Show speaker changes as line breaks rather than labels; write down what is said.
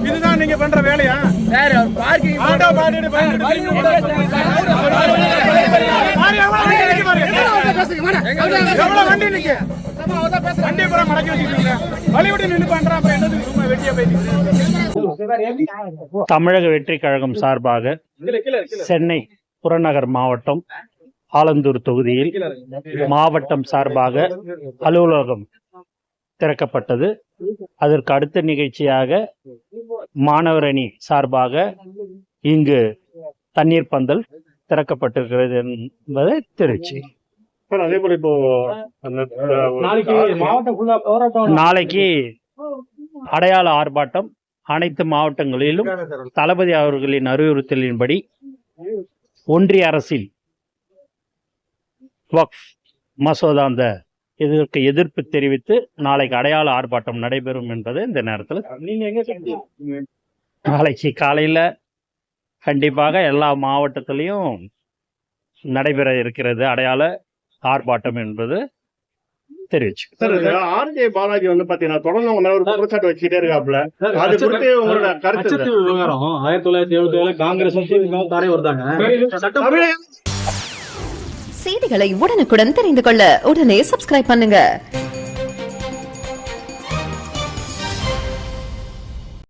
இதுதான் நீங்க பண்ற வேலையா?
தமிழக வெற்றிக் கழகம் சார்பாக சென்னை புறநகர் மாவட்டம் ஆலந்தூர் தொகுதியில் மாவட்டம் சார்பாக அலுவலகம் திறக்கப்பட்டது. அதற்கு அடுத்த நிகழ்ச்சியாக மாணவர் அணி சார்பாக இங்கு தண்ணீர் பந்தல் திறக்கப்பட்டிருக்கிறது என்பதை தெரிவிச்சு
அதே போல இப்போ
நாளைக்கு அடையாள ஆர்ப்பாட்டம் அனைத்து மாவட்டங்களிலும் தளபதி அவர்களின் அறிவுறுத்தலின்படி ஒன்றிய அரசில் வக்ஃப் மசோதா அந்த இதற்கு எதிர்ப்பு தெரிவித்து நாளைக்கு அடையாள ஆர்ப்பாட்டம் நடைபெறும் என்பதை இந்த நேரத்தில் நாளைக்கு காலையில் கண்டிப்பாக எல்லா மாவட்டத்திலையும் நடைபெற இருக்கிறது அடையாள ஆர்ப்பாட்டம் என்பது தெரிவிச்சு.
ஆர்ஜே பாலாஜி வந்து பாத்தீங்கன்னா தொடர்ந்து உங்க ஒரு குற்றச்சாட்டு வச்சுட்டே இருக்காப்ல. அது குறித்து உங்களோட கருத்து?
விவகாரம் 1977 காங்கிரஸ் தாரே வருதாங்க.
செய்திகளை உடனுக்குடன் தெரிந்து கொள்ள உடனே சப்ஸ்கிரைப் பண்ணுங்க.